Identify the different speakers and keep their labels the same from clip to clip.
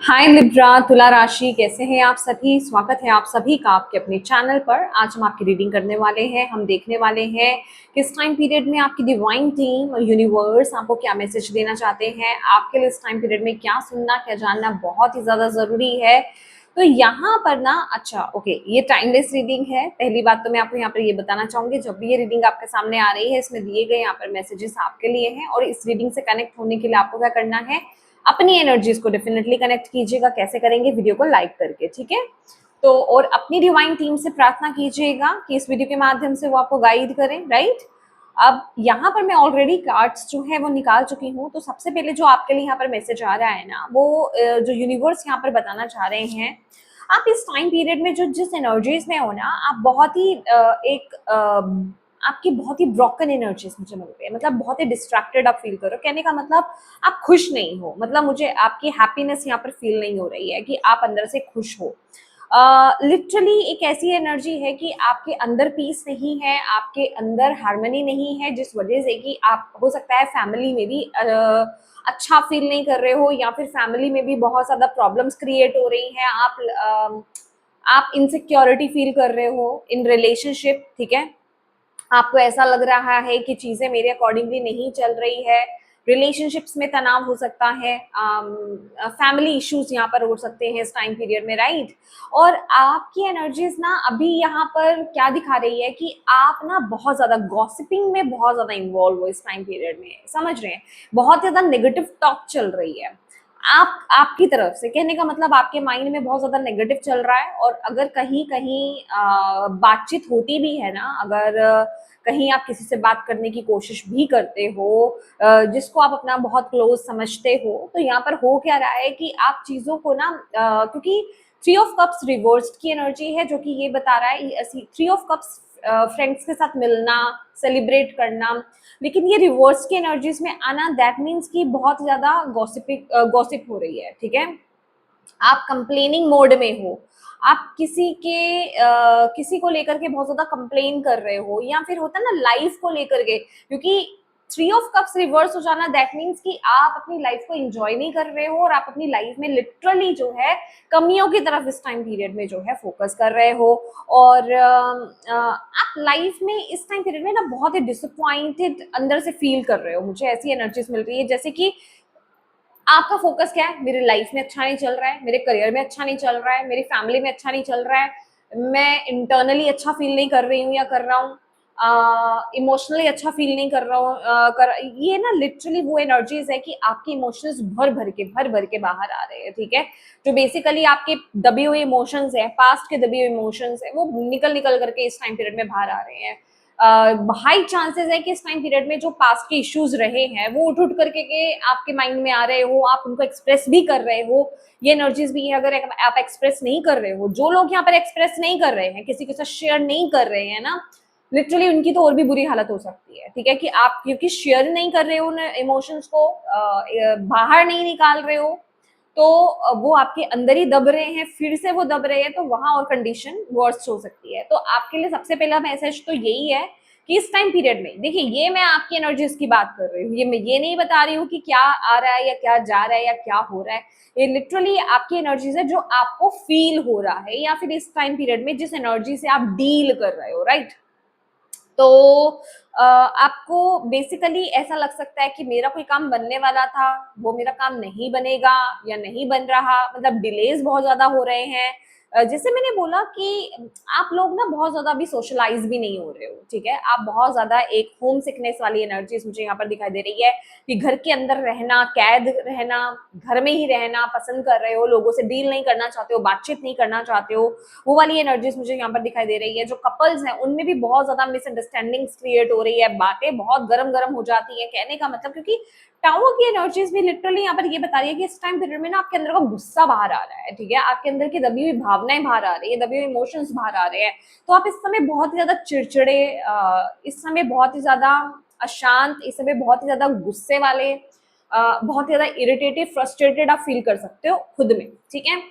Speaker 1: हाय Libra तुला राशि, कैसे हैं आप सभी। स्वागत है आप सभी का आपके अपने चैनल पर। आज हम आपकी रीडिंग करने वाले हैं। हम देखने वाले हैं किस टाइम पीरियड में आपकी डिवाइन टीम और यूनिवर्स आपको क्या मैसेज देना चाहते हैं। आपके लिए इस टाइम पीरियड में क्या सुनना क्या जानना बहुत ही ज्यादा जरूरी है। तो यहाँ पर ना ओके, ये टाइमलेस रीडिंग है। पहली बात तो मैं आपको यहाँ पर ये बताना चाहूंगी, जब भी ये रीडिंग आपके सामने आ रही है इसमें दिए गए यहाँ पर मैसेजेस आपके लिए हैं, और इस रीडिंग से कनेक्ट होने के लिए आपको क्या करना है, अपनी एनर्जीज को डेफिनेटली कनेक्ट कीजिएगा। कैसे करेंगे, वीडियो को लाइक करके, ठीक है। तो और अपनी डिवाइन टीम से प्रार्थना कीजिएगा कि इस वीडियो के माध्यम से वो आपको गाइड करें, राइट। अब यहाँ पर मैं ऑलरेडी कार्ड्स जो है वो निकाल चुकी हूँ। तो सबसे पहले जो आपके लिए यहाँ पर मैसेज आ रहा है ना, वो जो यूनिवर्स यहाँ पर बताना चाह रहे हैं, आप इस टाइम पीरियड में जो जिस एनर्जीज में हो ना, आप बहुत ही आपकी बहुत ही ब्रोकन एनर्जीज मुझे मिल रही है। मतलब बहुत ही डिस्ट्रैक्टेड आप फील करो। कहने का मतलब आप खुश नहीं हो। मतलब मुझे आपकी हैप्पीनेस यहाँ पर फील नहीं हो रही है कि आप अंदर से खुश हो। लिटरली एक ऐसी एनर्जी है कि आपके अंदर पीस नहीं है, आपके अंदर हार्मनी नहीं है, जिस वजह से कि आप हो सकता है फैमिली में भी अच्छा फील नहीं कर रहे हो, या फिर फैमिली में भी बहुत ज्यादा प्रॉब्लम्स क्रिएट हो रही हैं। आप इनसिक्योरिटी फील कर रहे हो इन रिलेशनशिप, ठीक है। आपको ऐसा लग रहा है कि चीजें मेरे अकॉर्डिंगली नहीं चल रही है। रिलेशनशिप्स में तनाव हो सकता है, फैमिली इश्यूज यहाँ पर हो सकते हैं इस टाइम पीरियड में, राइट। और आपकी एनर्जीज ना अभी यहाँ पर क्या दिखा रही है कि आप ना बहुत ज्यादा गॉसिपिंग में बहुत ज्यादा इन्वॉल्व हो इस टाइम पीरियड में, समझ रहे हैं। बहुत ज्यादा नेगेटिव टॉक चल रही है आपकी तरफ से। कहने का मतलब आपके माइंड में बहुत ज्यादा नेगेटिव चल रहा है। और अगर कहीं कहीं बातचीत होती भी है ना, अगर कहीं आप किसी से बात करने की कोशिश भी करते हो, जिसको आप अपना बहुत क्लोज समझते हो, तो यहाँ पर हो क्या रहा है कि आप चीजों को ना क्योंकि थ्री ऑफ कप्स रिवर्स्ड की एनर्जी है, जो कि ये बता रहा है थ्री ऑफ कप्स फ्रेंड्स के साथ मिलना, सेलिब्रेट करना। लेकिन ये रिवर्स की एनर्जीज में आना, दैट मीन्स कि बहुत ज्यादा गॉसिप हो रही है, ठीक है। आप कंप्लेनिंग मोड में हो, आप किसी को लेकर के बहुत ज्यादा कंप्लेन कर रहे हो, या फिर होता है ना लाइफ को लेकर के। क्योंकि थ्री ऑफ कप्स रिवर्स हो जाना, दैट मीन्स कि आप अपनी लाइफ को एंजॉय नहीं कर रहे हो, और आप अपनी लाइफ में लिटरली जो है कमियों की तरफ इस टाइम पीरियड में जो है फोकस कर रहे हो। और आप लाइफ में इस टाइम पीरियड में ना बहुत ही डिसअपॉइंटेड अंदर से फील कर रहे हो। मुझे ऐसी एनर्जीज मिल रही है जैसे कि आपका फोकस क्या है, मेरी लाइफ में अच्छा नहीं चल रहा है, मेरे करियर में अच्छा नहीं चल रहा है, मेरी फैमिली में अच्छा नहीं चल रहा है, मैं इंटरनली अच्छा फील नहीं कर रही हूँ या कर रहा हूँ, इमोशनली अच्छा फील नहीं कर रहा हूँ। ये ना लिटरली वो एनर्जीज है कि आपके इमोशंस भर भर के बाहर आ रहे हैं, ठीक है। जो बेसिकली आपके दबे हुए इमोशंस है, पास्ट के दबे हुए इमोशंस है, वो निकल निकल करके इस टाइम पीरियड में बाहर आ रहे हैं। हाई चांसेस है कि इस टाइम पीरियड में जो पास्ट के इश्यूज रहे हैं वो उठ उठ करके के आपके माइंड में आ रहे हो, आप उनको एक्सप्रेस भी कर रहे हो। ये एनर्जीज भी है। अगर आप एक्सप्रेस नहीं कर रहे हो, जो लोग यहाँ पर एक्सप्रेस नहीं कर रहे हैं, किसी के साथ शेयर नहीं कर रहे हैं ना, लिटरली उनकी तो और भी बुरी हालत हो सकती है, ठीक है। कि आप क्योंकि शेयर नहीं कर रहे हो उन इमोशंस को, बाहर नहीं निकाल रहे हो, तो वो आपके अंदर ही दब रहे हैं, फिर से वो दब रहे हैं, तो वहां और कंडीशन वर्स्ट हो सकती है। तो आपके लिए सबसे पहला मैसेज तो यही है कि इस टाइम पीरियड में देखिए, ये मैं आपकी एनर्जीज की बात कर रही हूँ, ये मैं ये नहीं बता रही हूँ कि क्या आ रहा है या क्या जा रहा है या क्या हो रहा है। ये लिटरली आपकी एनर्जीज है जो आपको फील हो रहा है, या फिर इस टाइम पीरियड में जिस एनर्जी से आप डील कर रहे हो, राइट। तो आपको बेसिकली ऐसा लग सकता है कि मेरा कोई काम बनने वाला था, वो मेरा काम नहीं बनेगा या नहीं बन रहा, मतलब डिलेज बहुत ज्यादा हो रहे हैं। जैसे मैंने बोला कि आप लोग ना बहुत ज्यादा अभी सोशलाइज भी नहीं हो रहे हो, ठीक है। आप बहुत ज्यादा एक होम सिकनेस वाली एनर्जी मुझे यहाँ पर दिखाई दे रही है कि घर के अंदर रहना, कैद रहना, घर में ही रहना पसंद कर रहे हो, लोगों से डील नहीं करना चाहते हो, बातचीत नहीं करना चाहते हो। वो वाली एनर्जीज मुझे यहाँ पर दिखाई दे रही है। जो कपल्स हैं उनमें भी बहुत ज्यादा मिसअंडरस्टैंडिंग्स क्रिएट हो रही है, बातें बहुत गरम गरम हो जाती है। कहने का मतलब, क्योंकि टावर की एनर्जीज भी लिटरली यहाँ पर ये बता रही है कि इस टाइम पीरियड में ना आपके अंदर का गुस्सा बाहर आ रहा है, ठीक है। आपके अंदर की दबी हुई भावनाएं बाहर आ रही है, दबे हुए इमोशंस बाहर आ रहे हैं। तो आप इस समय बहुत ही ज्यादा चिड़चिड़े, इस समय बहुत ही ज्यादा अशांत, इस समय बहुत ही ज्यादा गुस्से वाले, बहुत ज्यादा इरिटेटेड, फ्रस्ट्रेटेड आप फील कर सकते हो खुद में, ठीक है।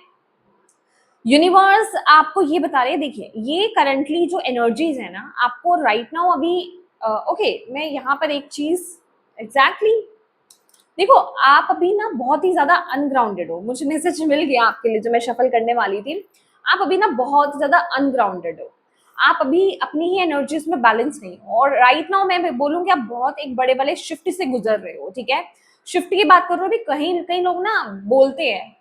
Speaker 1: यूनिवर्स आपको ये बता रहे हैं, देखिए ये करंटली जो एनर्जीज है ना, आपको राइट नाउ अभी ओके, मैं यहाँ पर एक चीज एग्जैक्टली देखो आप अभी ना बहुत ही ज्यादा अनग्राउंडेड हो, मुझे मैसेज मिल गया आपके लिए जो मैं शफल करने वाली थी। आप अभी ना बहुत ज्यादा अनग्राउंडेड हो, आप अभी अपनी ही एनर्जीज में बैलेंस नहीं हो, और राइट नाउ मैं बोलूंगी आप बहुत एक बड़े वाले शिफ्ट से गुजर रहे हो, ठीक है। शिफ्ट की बात करो, अभी कहीं कहीं लोग ना बोलते हैं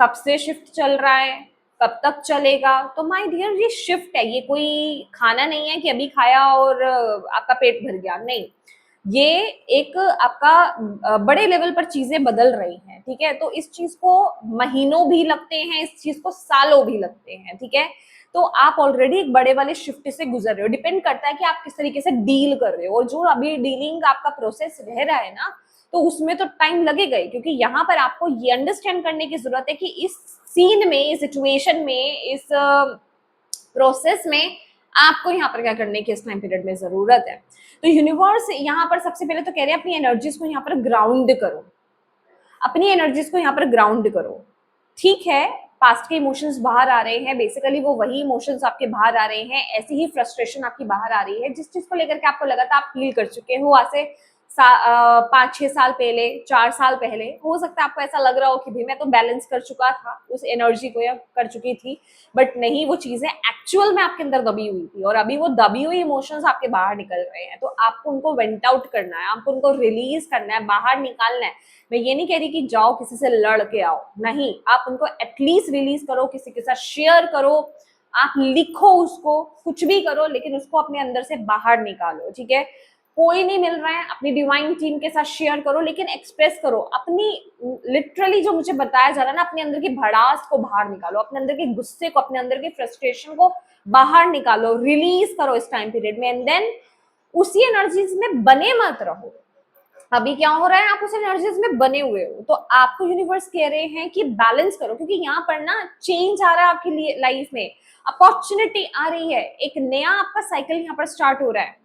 Speaker 1: कब से शिफ्ट चल रहा है, कब तक चलेगा, तो माय डियर ये शिफ्ट है, ये कोई खाना नहीं है कि अभी खाया और आपका पेट भर गया, नहीं। ये एक आपका बड़े लेवल पर चीजें बदल रही हैं, ठीक है। तो इस चीज को महीनों भी लगते हैं, इस चीज को सालों भी लगते हैं, ठीक है। तो आप ऑलरेडी एक बड़े वाले शिफ्ट से गुजर रहे हो, डिपेंड करता है कि आप किस तरीके से डील कर रहे हो, और जो अभी डीलिंग आपका प्रोसेस रह रहा है ना, तो उसमें तो टाइम लगेगा ही, क्योंकि यहाँ पर आपको ये अंडरस्टैंड करने की जरूरत है कि इस सीन में, इस सिचुएशन में, इस प्रोसेस में आपको यहाँ पर क्या करने की इस टाइम पीरियड में जरूरत है। तो यूनिवर्स यहाँ पर सबसे पहले तो कह रहे हैं अपनी एनर्जीज को यहाँ पर ग्राउंड करो, अपनी एनर्जीज को यहाँ पर ग्राउंड करो, ठीक है। पास्ट के इमोशंस बाहर आ रहे हैं, बेसिकली वो वही इमोशंस आपके बाहर आ रहे हैं, ऐसी ही फ्रस्ट्रेशन आपकी बाहर आ रही है जिस चीज को लेकर के आपको लगा था आप फील कर चुके हो आज से 5-6 साल पहले, 4 साल पहले। हो सकता है आपको ऐसा लग रहा हो कि भाई मैं तो बैलेंस कर चुका था उस एनर्जी को, या कर चुकी थी, बट नहीं, वो चीजें एक्चुअल में आपके अंदर दबी हुई थी, और अभी वो दबी हुई इमोशंस आपके बाहर निकल रहे हैं, तो आपको उनको वेंट आउट करना है, आपको उनको रिलीज करना है, बाहर निकालना है। मैं ये नहीं कह रही कि जाओ किसी से लड़ के आओ, नहीं, आप उनको एटलीस्ट रिलीज करो, किसी के साथ शेयर करो, आप लिखो उसको, कुछ भी करो, लेकिन उसको अपने अंदर से बाहर निकालो, ठीक है। कोई नहीं मिल रहा है, अपनी डिवाइन टीम के साथ शेयर करो, लेकिन एक्सप्रेस करो अपनी, लिटरली जो मुझे बताया जा रहा है ना, अपने अंदर की भड़ास को बाहर निकालो, अपने अंदर के गुस्से को, अपने अंदर के फ्रस्ट्रेशन को बाहर निकालो, रिलीज करो इस टाइम पीरियड में, एंड देन उसी एनर्जीज में बने मत रहो। अभी क्या हो रहा है, आप उस एनर्जीज में बने हुए हो, तो आपको यूनिवर्स कह रहे हैं कि बैलेंस करो, क्योंकि यहाँ पर ना चेंज आ रहा है आपकी लिए लाइफ में, अपॉर्चुनिटी आ रही है, एक नया आपका साइकिल यहाँ पर स्टार्ट हो रहा है,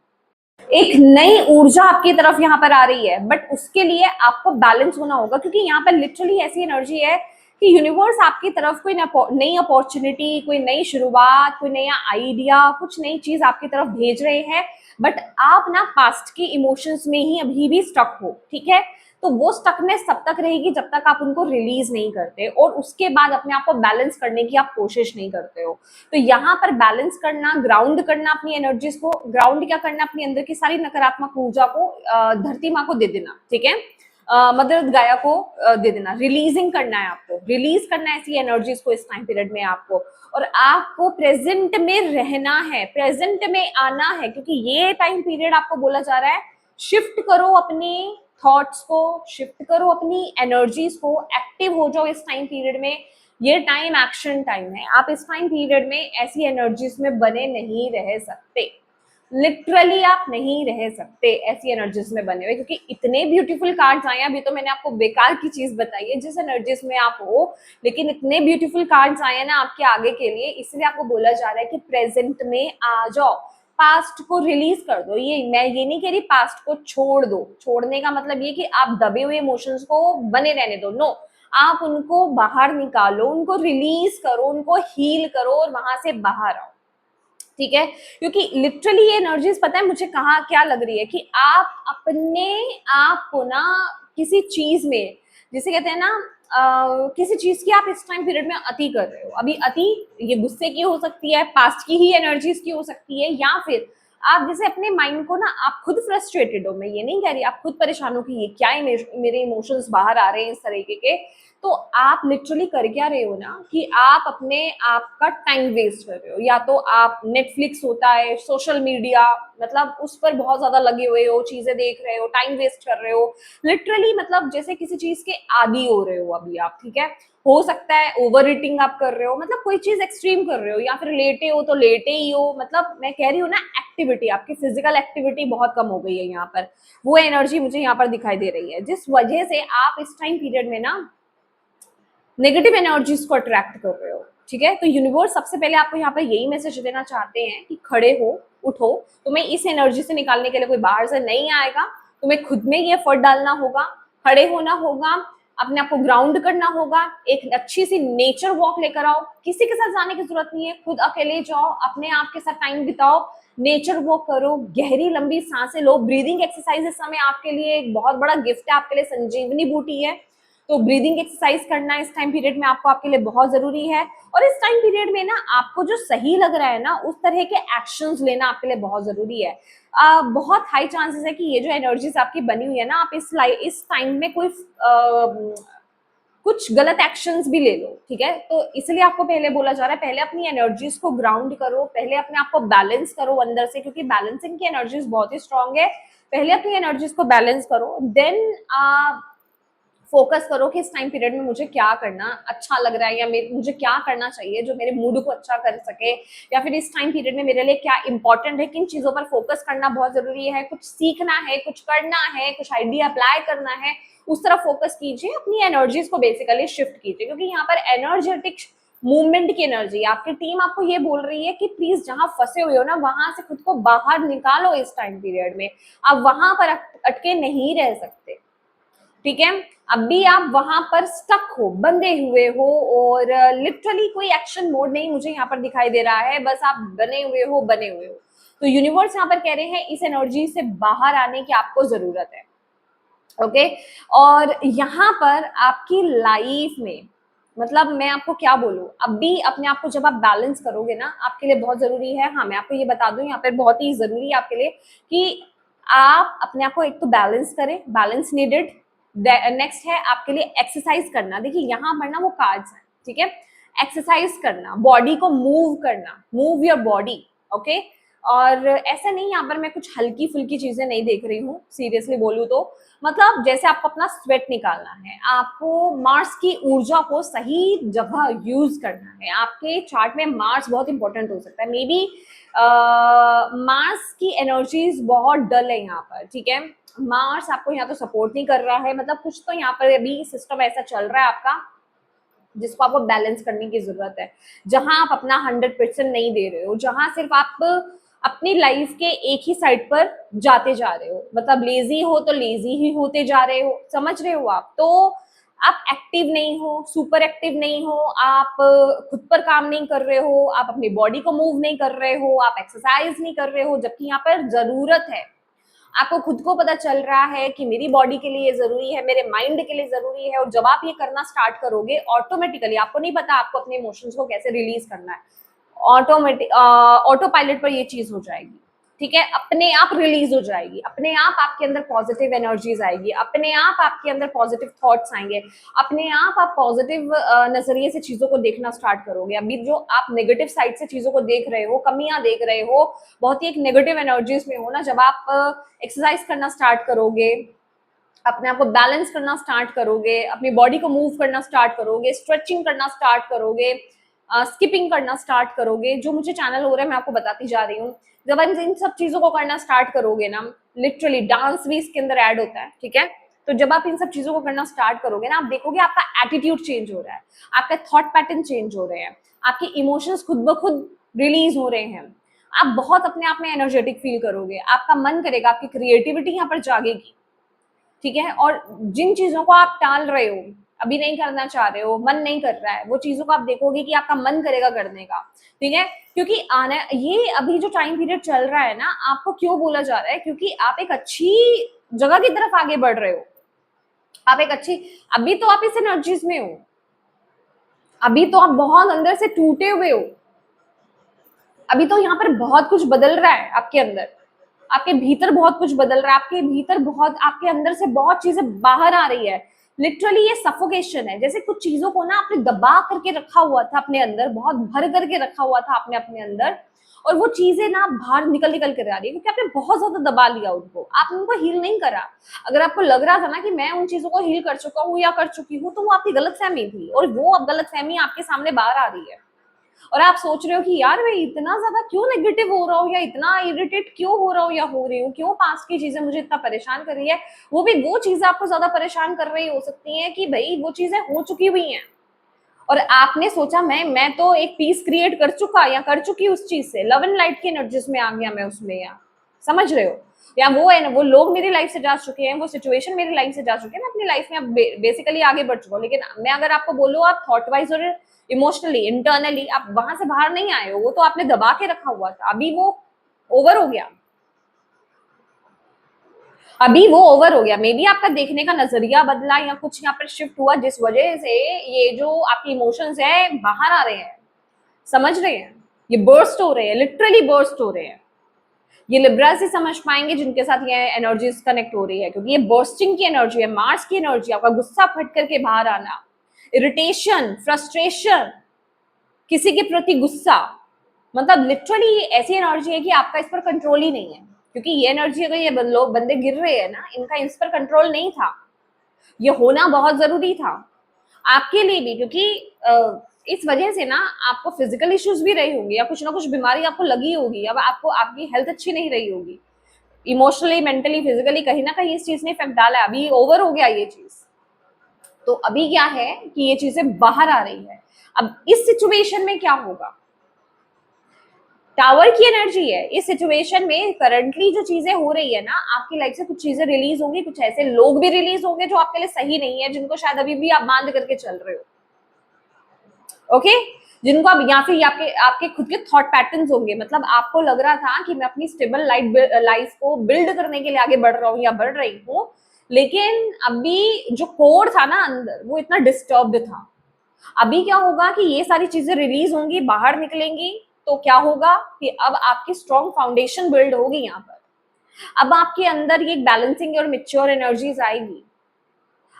Speaker 1: एक नई ऊर्जा आपकी तरफ यहाँ पर आ रही है, बट उसके लिए आपको बैलेंस होना होगा, क्योंकि यहाँ पर लिटरली ऐसी एनर्जी है कि यूनिवर्स आपकी तरफ कोई नई अपॉर्चुनिटी, कोई नई शुरुआत, कोई नया आइडिया, कुछ नई चीज आपकी तरफ भेज रहे हैं, बट आप ना पास्ट की इमोशंस में ही अभी भी स्टक हो, ठीक है। तो वो स्टकनेस तब तक रहेगी जब तक आप उनको रिलीज नहीं करते, और उसके बाद अपने आप को बैलेंस करने की आप कोशिश नहीं करते हो। तो यहाँ पर बैलेंस करना, ग्राउंड करना, अपनी एनर्जीज को ग्राउंड क्या करना, अपनी अंदर की सारी नकारात्मक ऊर्जा को धरती माँ को दे देना, ठीक है। मदर गाया को दे देना, रिलीजिंग करना है आपको, रिलीज करना है ऐसी एनर्जीज को इस टाइम पीरियड में आपको, और आपको प्रेजेंट में रहना है, प्रेजेंट में आना है, क्योंकि ये टाइम पीरियड आपको बोला जा रहा है शिफ्ट करो अपने थॉट्स को, शिफ्ट करो अपनी एनर्जीज को, एक्टिव हो जाओ इस टाइम पीरियड में। ये टाइम एक्शन टाइम है, आप इस टाइम पीरियड में ऐसी एनर्जीज में बने नहीं रह सकते, लिटरली आप नहीं रह सकते ऐसी एनर्जीज में बने हुए, क्योंकि इतने ब्यूटीफुल कार्ड्स आए हैं। अभी तो मैंने आपको बेकार की चीज बताई है जिस एनर्जीज में आप हो, लेकिन इतने ब्यूटीफुल कार्ड्स आए हैं ना आपके आगे के लिए, इसलिए आपको बोला जा रहा है कि प्रेजेंट में आ जाओ, पास्ट को रिलीज कर दो। ये मैं ये नहीं कह रही पास्ट को छोड़ दो, छोड़ने का मतलब ये कि आप दबे हुए इमोशंस को बने रहने दो, नो, आप उनको बाहर निकालो, उनको रिलीज करो, उनको हील करो, और वहां से बाहर आओ, ठीक है। क्योंकि लिटरली ये एनर्जीज पता है मुझे कहाँ क्या लग रही है, कि आप अपने आप को ना किसी चीज में, जिसे कहते हैं ना किसी चीज की आप इस टाइम पीरियड में अति कर रहे हो। अभी अति ये गुस्से की हो सकती है, पास्ट की ही एनर्जीज की हो सकती है, या फिर आप जैसे अपने माइंड को ना, आप खुद फ्रस्ट्रेटेड हो, मैं ये नहीं कह रही, आप खुद परेशान हो कि ये क्या मेरे इमोशंस बाहर आ रहे हैं इस तरीके के, तो आप लिटरली कर क्या रहे हो ना, कि आप अपने आप का टाइम वेस्ट कर रहे हो, या तो आप नेटफ्लिक्स होता है, सोशल मीडिया, मतलब उस पर बहुत ज्यादा लगे हुए हो, चीजें देख रहे हो, टाइम वेस्ट कर रहे हो, लिटरली मतलब जैसे किसी चीज के आदी हो रहे हो अभी आप, ठीक है। हो सकता है ओवर ईटिंग आप कर रहे हो, मतलब कोई चीज एक्सट्रीम कर रहे हो, या फिर लेटे हो तो लेटे ही हो, मतलब मैं कह रही हूँ ना, एक्टिविटी आपकी फिजिकल एक्टिविटी बहुत कम हो गई है यहाँ पर, वो एनर्जी मुझे यहाँ पर दिखाई दे रही है, जिस वजह से आप इस टाइम पीरियड में ना नेगेटिव एनर्जीज को अट्रैक्ट कर रहे हो, ठीक है। तो यूनिवर्स सबसे पहले आपको यहाँ पर यही मैसेज देना चाहते हैं कि खड़े हो, उठो, तुम्हें इस एनर्जी से निकालने के लिए कोई बाहर से नहीं आएगा, तुम्हें खुद में ये एफर्ट डालना होगा, खड़े होना होगा, अपने आप को ग्राउंड करना होगा, एक अच्छी सी नेचर वॉक लेकर आओ, किसी के साथ जाने की जरूरत नहीं है, खुद अकेले जाओ, अपने आप के साथ टाइम बिताओ, नेचर वॉक करो, गहरी लंबी सांसें लो। ब्रीदिंग एक्सरसाइज इस समय आपके लिए एक बहुत बड़ा गिफ्ट है, आपके लिए संजीवनी बूटी है। तो ब्रीदिंग एक्सरसाइज करना इस टाइम पीरियड में आपको आपके लिए बहुत जरूरी है। और इस टाइम पीरियड में ना आपको जो सही लग रहा है ना उस तरह के एक्शंस लेना आपके लिए बहुत जरूरी है। बहुत हाई चांसेस है कि ये जो एनर्जीज आपकी बनी हुई है ना, आप इस टाइम में कोई कुछ गलत एक्शंस भी ले लो, ठीक है। तो इसलिए आपको पहले बोला जा रहा है, पहले अपनी एनर्जीज को ग्राउंड करो, पहले अपने आप को बैलेंस करो अंदर से, क्योंकि बैलेंसिंग की एनर्जीज बहुत ही स्ट्रांग है। पहले अपनी एनर्जीज को बैलेंस करो, देन फोकस करो कि इस टाइम पीरियड में मुझे क्या करना अच्छा लग रहा है, या मुझे क्या करना चाहिए जो मेरे मूड को अच्छा कर सके, या फिर इस टाइम पीरियड में मेरे लिए क्या इंपॉर्टेंट है, किन चीजों पर फोकस करना बहुत जरूरी है, कुछ सीखना है, कुछ करना है, कुछ आइडिया अप्लाई करना है, उस तरफ फोकस कीजिए। अपनी एनर्जीज को बेसिकली शिफ्ट कीजिए, क्योंकि यहाँ पर एनर्जेटिक मूवमेंट की एनर्जी, आपकी टीम आपको ये बोल रही है कि प्लीज जहां फंसे हुए हो ना वहां से खुद को बाहर निकालो। इस टाइम पीरियड में आप वहां पर अटके नहीं रह सकते, ठीक है। अभी आप वहां पर स्टक हो, बंधे हुए हो, और लिटरली कोई एक्शन मोड नहीं मुझे यहाँ पर दिखाई दे रहा है, बस आप बने हुए हो। तो यूनिवर्स यहाँ पर कह रहे हैं इस एनर्जी से बाहर आने की आपको जरूरत है, ओके। और यहाँ पर आपकी लाइफ में, मतलब मैं आपको क्या बोलूं, अभी अपने आप को जब आप बैलेंस करोगे ना, आपके लिए बहुत जरूरी है। हाँ, मैं आपको ये बता दूं यहाँ पर बहुत ही जरूरी है आपके लिए कि आप अपने आप को एक तो बैलेंस करें, बैलेंस नीडेड। नेक्स्ट है आपके लिए एक्सरसाइज करना। देखिए यहाँ पर ना वो कार्ड्स हैं, ठीक है। एक्सरसाइज करना, बॉडी को मूव करना, मूव योर बॉडी, ओके। और ऐसा नहीं, यहाँ पर मैं कुछ हल्की फुल्की चीजें नहीं देख रही हूँ, सीरियसली बोलूँ तो मतलब जैसे आपको अपना स्वेट निकालना है, आपको मार्स की ऊर्जा को सही जगह यूज करना है। आपके चार्ट में मार्स बहुत इंपॉर्टेंट हो सकता है, मे बी मार्स की एनर्जीज बहुत डल है यहाँ पर, ठीक है। मार्स आपको यहाँ तो सपोर्ट नहीं कर रहा है, मतलब कुछ तो यहाँ पर अभी सिस्टम ऐसा चल रहा है आपका जिसको आपको बैलेंस करने की जरूरत है। जहां आप अपना 100% नहीं दे रहे हो, जहां सिर्फ आप अपनी लाइफ के एक ही साइड पर जाते जा रहे हो, मतलब लेजी हो तो लेजी ही होते जा रहे हो, समझ रहे हो आप। तो आप एक्टिव नहीं हो, सुपर एक्टिव नहीं हो, आप खुद पर काम नहीं कर रहे हो, आप अपनी बॉडी को मूव नहीं कर रहे हो, आप एक्सरसाइज नहीं कर रहे हो, जबकि यहाँ पर जरूरत है। आपको खुद को पता चल रहा है कि मेरी बॉडी के लिए जरूरी है, मेरे माइंड के लिए जरूरी है, और जब आप ये करना स्टार्ट करोगे ऑटोमेटिकली, आपको नहीं पता आपको अपने इमोशंस को कैसे रिलीज करना है, ऑटो पायलट पर ये चीज हो जाएगी, ठीक है। अपने आप रिलीज हो जाएगी, अपने आप आपके अंदर पॉजिटिव एनर्जीज आएगी, अपने आप आपके अंदर पॉजिटिव थॉट्स आएंगे, अपने आप पॉजिटिव नजरिए से चीजों को देखना स्टार्ट करोगे। अभी जो आप नेगेटिव साइड से चीजों को देख रहे हो, कमियां देख रहे हो, बहुत ही एक नेगेटिव एनर्जीज में हो ना, जब आप एक्सरसाइज करना स्टार्ट करोगे, अपने आप को बैलेंस करना स्टार्ट करोगे, अपनी बॉडी को मूव करना स्टार्ट करोगे, स्ट्रेचिंग करना स्टार्ट करोगे, स्किपिंग करना स्टार्ट करोगे, जो मुझे चैनल हो रहा है मैं आपको बताती जा रही हूँ, जब आप इन सब चीजों को करना स्टार्ट करोगे ना, लिटरली डांस भी इसके अंदर ऐड होता है, ठीक है। तो जब आप इन सब चीजों को करना स्टार्ट करोगे ना, आप देखोगे आपका एटीट्यूड चेंज हो रहा है, आपका थॉट पैटर्न चेंज हो रहे हैं, आपके इमोशंस खुद ब खुद रिलीज हो रहे हैं, आप बहुत अपने आप में एनर्जेटिक फील करोगे, आपका मन करेगा, आपकी क्रिएटिविटी यहाँ पर जागेगी, ठीक है। और जिन चीजों को आप टाल रहे हो, अभी नहीं करना चाह रहे हो, मन नहीं कर रहा है, वो चीजों को आप देखोगे कि आपका मन करेगा करने का, ठीक है। क्योंकि आना ये अभी जो टाइम पीरियड चल रहा है ना, आपको क्यों बोला जा रहा है, क्योंकि आप एक अच्छी जगह की तरफ आगे बढ़ रहे हो, आप एक अच्छी, अभी तो आप इस एनर्जीज में हो, अभी तो आप बहुत अंदर से टूटे हुए हो, अभी तो यहाँ पर बहुत कुछ बदल रहा है आपके अंदर, आपके भीतर बहुत कुछ बदल रहा है, आपके भीतर बहुत, आपके अंदर से बहुत चीजें बाहर आ रही है। लिटरली ये सफोकेशन है, जैसे कुछ चीजों को ना आपने दबा करके रखा हुआ था अपने अंदर, बहुत भर करके रखा हुआ था आपने अपने अंदर, और वो चीजें ना बाहर निकल निकल कर आ रही है, क्योंकि आपने बहुत ज्यादा दबा लिया उनको, आपने उनको हील नहीं करा। अगर आपको लग रहा था ना कि मैं उन चीजों को हील कर चुका हूँ या कर चुकी हूँ, तो वो आपकी गलतफहमी थी, और वो अब गलतफहमी आपके सामने बाहर आ रही है, और आप सोच रहे हो कि यार मैं इतना ज्यादा क्यों नेगेटिव हो रहा हूँ, या इतना इरिटेट क्यों हो रहा हूँ या हो रही हूँ, क्यों पास्ट की चीजें मुझे इतना परेशान कर रही है। वो भी वो चीजें आपको ज्यादा परेशान कर रही हो सकती हैं कि भाई वो चीजें हो चुकी हुई हैं, और आपने सोचा मैं तो एक पीस क्रिएट कर चुका या कर चुकी उस चीज से, लव एंड लाइट की एनर्जीज में आ गया मैं उसमें, या समझ रहे हो, या वो है ना, वो लोग मेरी लाइफ से जा चुके हैं, वो सिचुएशन मेरी लाइफ से जा चुके हैं, मैं अपनी लाइफ में बेसिकली आगे बढ़ चुका हूँ। लेकिन मैं अगर आपको बोलूँ, आप थॉट वाइज और इमोशनली इंटरनली आप वहां से बाहर नहीं आए हो, वो तो आपने दबा के रखा हुआ था, अभी वो ओवर हो गया, अभी वो ओवर हो गया। मे बी आपका देखने का नजरिया बदला या कुछ यहाँ पर शिफ्ट हुआ, जिस वजह से ये जो आपके इमोशंस है बाहर आ रहे हैं, समझ रहे हैं, ये बर्स्ट हो रहे हैं, लिटरली बर्स्ट हो रहे हैं। ये लिब्रा से समझ पाएंगे जिनके साथ ये एनर्जीज कनेक्ट हो रही है, क्योंकि ये बर्स्टिंग की एनर्जी है, मार्स की एनर्जी, आपका गुस्सा फट करके बाहर आना, इरिटेशन, फ्रस्ट्रेशन, किसी के प्रति गुस्सा, मतलब लिटरली ऐसी एनर्जी है कि आपका इस पर कंट्रोल ही नहीं है। क्योंकि ये एनर्जी, अगर ये लोग बंदे गिर रहे हैं ना, इनका इस पर कंट्रोल नहीं था, ये होना बहुत जरूरी था आपके लिए भी, क्योंकि इस वजह से ना आपको फिजिकल इश्यूज भी रही होंगी, या कुछ ना कुछ बीमारी आपको लगी होगी, अब आपको आपकी हेल्थ अच्छी नहीं रही होगी, इमोशनली, मेंटली, फिजिकली कहीं ना कहीं इस चीज ने इफेक्ट डाला है। अभी ओवर हो गया ये चीज, तो अभी क्या है कि ये चीजें बाहर आ रही है। अब इस सिचुएशन में क्या होगा, टावर की एनर्जी है, इस सिचुएशन में करंटली जो चीजें हो रही है ना, आपकी लाइफ से कुछ चीजें रिलीज होंगी, कुछ ऐसे लोग भी रिलीज होंगे जो आपके लिए सही नहीं है, जिनको शायद अभी भी आप बांध करके चल रहे हो, ओके, जिनको आप, या फिर आपके आपके खुद के थॉट पैटर्न्स होंगे, मतलब आपको लग रहा था कि मैं अपनी स्टेबल लाइफ को बिल्ड करने के लिए आगे बढ़ रहा हूँ या बढ़ रही हूँ, लेकिन अभी जो कोर था ना अंदर, वो इतना डिस्टर्ब्ड था। अभी क्या होगा कि ये सारी चीजें रिलीज होंगी, बाहर निकलेंगी, तो क्या होगा कि अब आपकी स्ट्रॉन्ग फाउंडेशन बिल्ड होगी यहाँ पर। अब आपके अंदर ये बैलेंसिंग और मेच्योर एनर्जीज आएगी।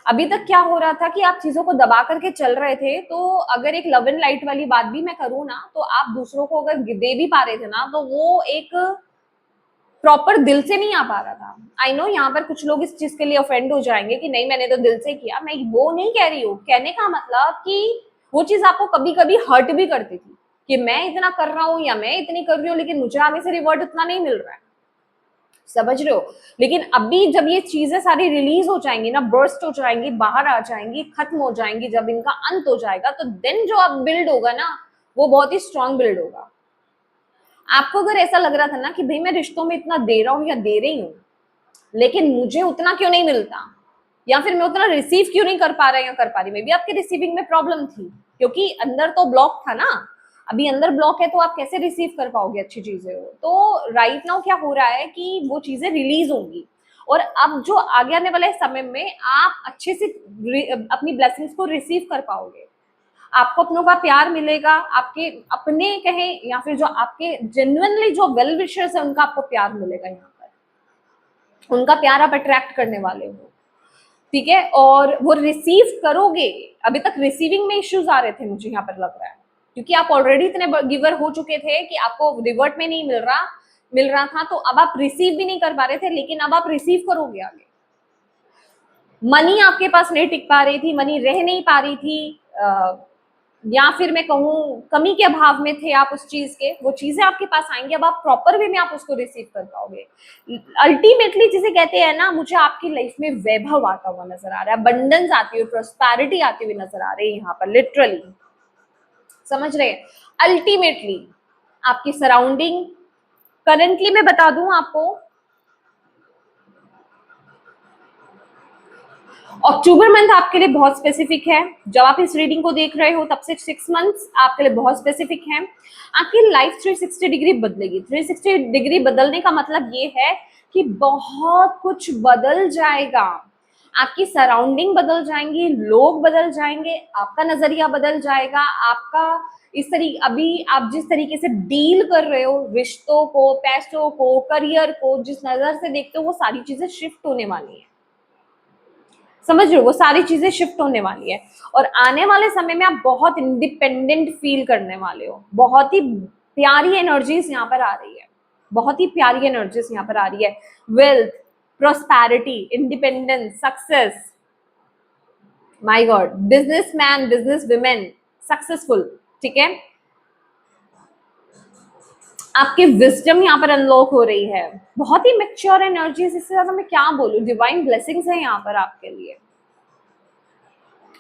Speaker 1: अभी तक क्या हो रहा था कि आप चीजों को दबा करके चल रहे थे, तो अगर एक लव एंड लाइट वाली बात भी मैं करूँ ना, तो आप दूसरों को अगर दे भी पा रहे थे ना, तो वो एक प्रॉपर दिल से नहीं आ पा रहा था। आई नो यहाँ पर कुछ लोग इस चीज के लिए ऑफेंड हो जाएंगे कि नहीं मैंने तो दिल से किया, मैं वो नहीं कह रही हूँ, कहने का मतलब कि वो चीज आपको कभी कभी हर्ट भी करती थी कि मैं इतना कर रहा हूँ या मैं इतनी कर रही हूँ, लेकिन मुझे आगे से रिवॉर्ड उतना नहीं मिल रहा है, समझ रहे हो। लेकिन अभी जब ये चीजें सारी रिलीज हो जाएंगी ना, बर्स्ट हो जाएंगी, बाहर आ जाएंगी, खत्म हो जाएंगी, जब इनका अंत हो जाएगा, तो देन जो अब बिल्ड होगा ना, वो बहुत ही स्ट्रांग बिल्ड होगा। आपको अगर ऐसा लग रहा था ना कि भाई मैं रिश्तों में इतना दे रहा हूँ या दे रही हूँ, लेकिन मुझे उतना क्यों नहीं मिलता, या फिर मैं उतना रिसीव क्यों नहीं कर पा रहा या कर पा रही, मे बी आपके रिसीविंग में प्रॉब्लम थी, क्योंकि अंदर तो ब्लॉक था ना। अभी अंदर ब्लॉक है तो आप कैसे रिसीव कर पाओगे अच्छी चीजें हो। तो राइट नाउ क्या हो रहा है कि वो चीजें रिलीज होंगी, और अब जो आगे आने वाले समय में आप अच्छे से अपनी ब्लेसिंग्स को रिसीव कर पाओगे। आपको अपनों का प्यार मिलेगा, आपके अपने कहें या फिर जो आपके जेन्युइनली जो वेल विशर्स है उनका आपको प्यार मिलेगा, यहाँ पर उनका प्यार आप अट्रैक्ट करने वाले हो, ठीक है, और वो रिसीव करोगे। अभी तक रिसीविंग में इश्यूज आ रहे थे मुझे यहाँ पर लग रहा है, क्योंकि आप ऑलरेडी इतने गिवर हो चुके थे कि आपको रिवर्ट में नहीं मिल रहा था, तो अब आप रिसीव भी नहीं कर पा रहे थे, लेकिन अब आप रिसीव करोगे आगे। मनी आपके पास नहीं टिक पा रही थी, मनी रह नहीं पा रही थी, या फिर मैं कहूँ कमी के अभाव में थे आप उस चीज के, वो चीजें आपके पास आएंगी, अब आप प्रॉपर वे में आप उसको रिसीव कर पाओगे। अल्टीमेटली जिसे कहते हैं ना, मुझे आपकी लाइफ में वैभव आता हुआ नजर आ रहा है, अबंडेंस आती हुई, प्रोस्पैरिटी आती हुई नजर आ रही है यहाँ पर, लिटरली, समझ रहे हैं। अल्टीमेटली आपकी सराउंडिंग, करेंटली मैं बता दूं आपको, अक्टूबर मंथ आपके लिए बहुत स्पेसिफिक है। जब आप इस रीडिंग को देख रहे हो तब से 6 मंथ्स आपके लिए बहुत स्पेसिफिक है। आपकी लाइफ 360 डिग्री बदलेगी। 360 डिग्री बदलने का मतलब ये है कि बहुत कुछ बदल जाएगा, आपकी सराउंडिंग बदल जाएंगी, लोग बदल जाएंगे, आपका नजरिया बदल जाएगा, आपका इस तरीके, अभी आप जिस तरीके से डील कर रहे हो रिश्तों को, पैसों को, करियर को, जिस नजर से देखते हो, वो सारी चीजें शिफ्ट होने वाली है, समझ रहे हो, वो सारी चीजें शिफ्ट होने वाली है। और आने वाले समय में आप बहुत इंडिपेंडेंट फील करने वाले हो। बहुत ही प्यारी एनर्जीज यहाँ पर आ रही है, बहुत ही प्यारी एनर्जीज यहाँ पर आ रही है। Wealth, prosperity, independence, success, my God, businessman, business women, successful, ठीक है। आपकी विजडम यहाँ पर अनलॉक हो रही है, बहुत ही मैच्योर एनर्जीज, इससे ज्यादा मैं क्या बोलूं, डिवाइन ब्लेसिंग्स है यहाँ पर आपके लिए।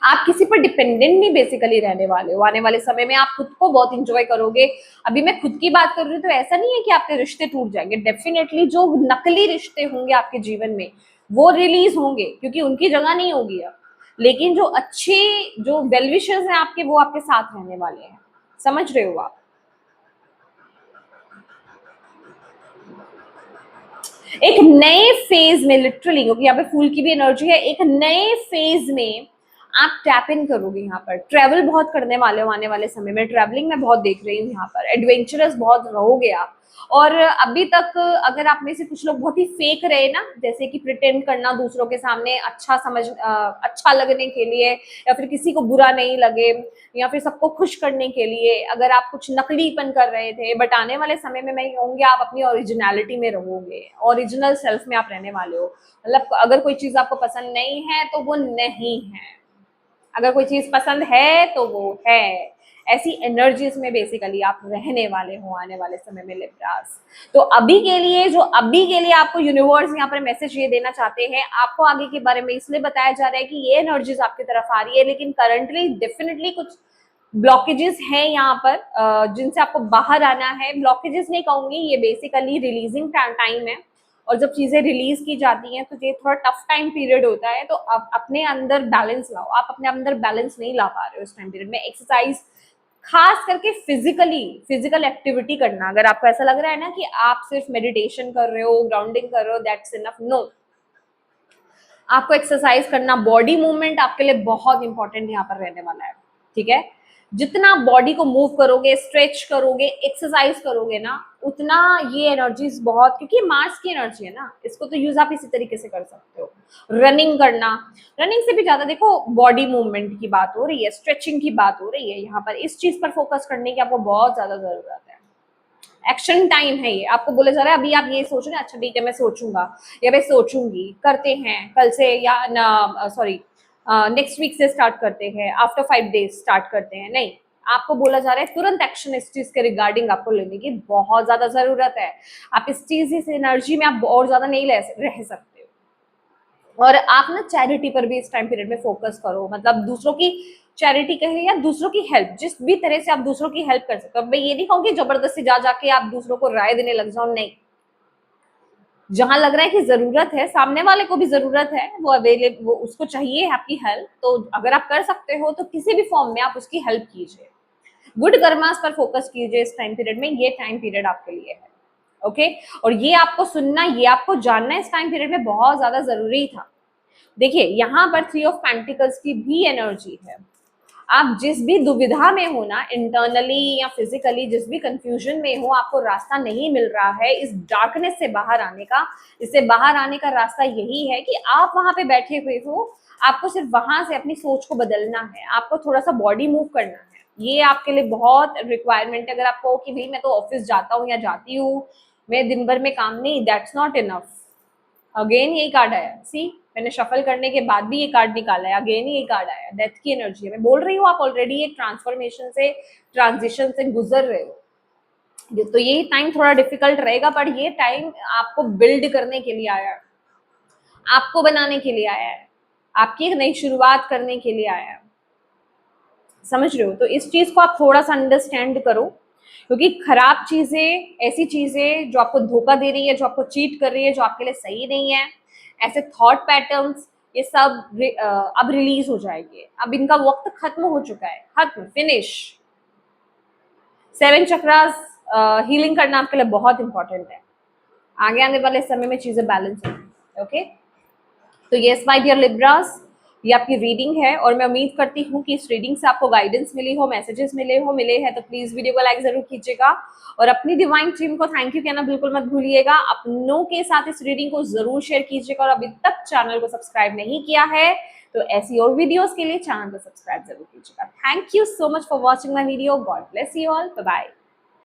Speaker 1: आप किसी पर डिपेंडेंट नहीं बेसिकली रहने वाले हो। आने वाले समय में आप खुद को बहुत इंजॉय करोगे। अभी मैं खुद की बात कर रही हूँ तो ऐसा नहीं है कि आपके रिश्ते टूट जाएंगे, डेफिनेटली जो नकली रिश्ते होंगे आपके जीवन में वो रिलीज होंगे, क्योंकि उनकी जगह नहीं होगी अब। लेकिन जो अच्छे, जो वेल विशर्स हैं आपके, वो आपके साथ रहने वाले हैं, समझ रहे हो आप। एक नए फेज में लिटरली, क्योंकि यहाँ पे फूल की भी एनर्जी है, एक नए फेज में आप टैप इन करोगे। यहाँ पर ट्रेवल बहुत करने वाले हो आने वाले समय में, ट्रेवलिंग में बहुत देख रही हूँ, यहाँ पर एडवेंचरस बहुत रहोगे आप। और अभी तक अगर आप में से कुछ लोग बहुत ही फेक रहे ना, जैसे कि प्रिटेंड करना दूसरों के सामने अच्छा लगने के लिए, या फिर किसी को बुरा नहीं लगे, या फिर सबको खुश करने के लिए अगर आप कुछ नकलीपन कर रहे थे, बट आने वाले समय में मैं कहूँगी आप अपनी ओरिजिनलिटी में रहोगे, ओरिजिनल सेल्फ में आप रहने वाले हो। मतलब अगर कोई चीज आपको पसंद नहीं है तो वो नहीं है, अगर कोई चीज पसंद है तो वो है। ऐसी एनर्जीज में बेसिकली आप रहने वाले हो आने वाले समय में लिब्रास। तो अभी के लिए आपको यूनिवर्स यहाँ पर मैसेज ये देना चाहते हैं, आपको आगे के बारे में इसलिए बताया जा रहा है कि ये एनर्जीज आपकी तरफ आ रही है, लेकिन करंटली डेफिनेटली कुछ ब्लॉकेजेस हैं यहाँ पर जिनसे आपको बाहर आना है। ब्लॉकेजेस नहीं कहूंगी, ये बेसिकली रिलीजिंग टाइम है, और जब चीजें रिलीज की जाती हैं तो ये थोड़ा टफ टाइम पीरियड होता है। तो आप अपने अंदर बैलेंस लाओ, आप अपने अंदर बैलेंस नहीं ला पा रहे हो इस टाइम पीरियड में। एक्सरसाइज, खास करके फिजिकल एक्टिविटी करना। अगर आपको ऐसा लग रहा है ना कि आप सिर्फ मेडिटेशन कर रहे हो, ग्राउंडिंग कर रहे हो, दैट्स इनफ, नो, आपको एक्सरसाइज करना, बॉडी मूवमेंट आपके लिए बहुत इंपॉर्टेंट यहाँ पर रहने वाला है। ठीक है, जितना बॉडी को मूव करोगे, स्ट्रेच करोगे, एक्सरसाइज करोगे ना, उतना ये एनर्जीज बहुत, क्योंकि मार्स की एनर्जी है ना, इसको तो यूज आप इसी तरीके से कर सकते हो। रनिंग करना, रनिंग से भी ज्यादा देखो बॉडी मूवमेंट की बात हो रही है, स्ट्रेचिंग की बात हो रही है, यहाँ पर इस चीज पर फोकस करने की आपको बहुत ज्यादा जरूरत है। एक्शन टाइम है ये, आपको बोला जा रहा है अभी आप ये सोच रहे हैं, अच्छा ठीक है मैं सोचूंगा या मैं सोचूंगी, करते हैं कल से, या सॉरी नेक्स्ट वीक से स्टार्ट करते हैं, आफ्टर 5 डेज स्टार्ट करते हैं, नहीं, आपको बोला जा रहा है तुरंत एक्शन इस चीज के रिगार्डिंग आपको लेने की बहुत ज्यादा जरूरत है। आप इस चीज, इस एनर्जी में आप और ज्यादा नहीं रह सकते हो। और आप ना चैरिटी पर भी इस टाइम पीरियड में फोकस करो, मतलब दूसरों की चैरिटी कहे या दूसरों की हेल्प, जिस भी तरह से आप दूसरों की हेल्प कर सकते हो। मैं ये नहीं कहूंगी जबरदस्ती जा जाके आप दूसरों को राय देने लग जाओ, नहीं, जहां लग रहा है कि जरूरत है, सामने वाले को भी जरूरत है, वो अवेलेबल, वो उसको चाहिए आपकी हेल्प, तो अगर आप कर सकते हो तो किसी भी फॉर्म में आप उसकी हेल्प कीजिए। गुड कर्मास पर फोकस कीजिए इस टाइम पीरियड में, ये टाइम पीरियड आपके लिए है। ओके, और ये आपको सुनना, ये आपको जानना इस टाइम पीरियड में बहुत ज्यादा जरूरी था। देखिए यहाँ पर 3 ऑफ पेंटिकल्स की भी एनर्जी है। आप जिस भी दुविधा में हो ना, इंटरनली या फिजिकली, जिस भी कंफ्यूजन में हो, आपको रास्ता नहीं मिल रहा है इस डार्कनेस से बाहर आने का, इससे बाहर आने का रास्ता यही है कि आप वहां पे बैठे हुए हो, आपको सिर्फ वहां से अपनी सोच को बदलना है, आपको थोड़ा सा बॉडी मूव करना है। ये आपके लिए बहुत रिक्वायरमेंट है। अगर आप कहो कि भाई मैं तो ऑफिस जाता हूँ या जाती हूँ, मैं दिन भर में काम नहीं, दैट्स नॉट इनफ। अगेन यही कार्ड आया, सी, मैंने शफल करने के बाद भी ये कार्ड निकाला है, अगेन ये कार्ड आया, डेथ की एनर्जी है। मैं बोल रही हूँ आप ऑलरेडी एक ट्रांसफॉर्मेशन से, ट्रांजिशन से गुजर रहे हो। तो ये टाइम थोड़ा डिफिकल्ट रहेगा, पर ये टाइम आपको बिल्ड करने के लिए आया है, आपको बनाने के लिए आया है, आपकी एक नई शुरुआत करने के लिए आया है। समझ रहे हो? तो इस चीज को आप थोड़ा सा अंडरस्टैंड करो, क्योंकि खराब चीजें, ऐसी चीजें जो आपको धोखा दे रही है, जो आपको चीट कर रही है, जो आपके लिए सही नहीं है, ऐसे थॉट पैटर्न्स, ये सब अब रिलीज हो जाएंगे। अब इनका वक्त खत्म हो चुका है, खत्म, फिनिश। 7 चक्रास हीलिंग करना आपके लिए बहुत इंपॉर्टेंट है। आगे आने वाले समय में चीजें बैलेंस होंगी। ओके, तो यस माय डियर लिब्रास, ये आपकी रीडिंग है, और मैं उम्मीद करती हूँ कि इस रीडिंग से आपको गाइडेंस मिली हो, मैसेजेस मिले हैं, तो प्लीज वीडियो को लाइक जरूर कीजिएगा, और अपनी डिवाइन टीम को थैंक यू कहना बिल्कुल मत भूलिएगा। अपनों के साथ इस रीडिंग को जरूर शेयर कीजिएगा, और अभी तक चैनल को सब्सक्राइब नहीं किया है तो ऐसी और वीडियोस के लिए चैनल को सब्सक्राइब जरूर कीजिएगा। Thank you so much for watching my video. God bless you all, bye bye.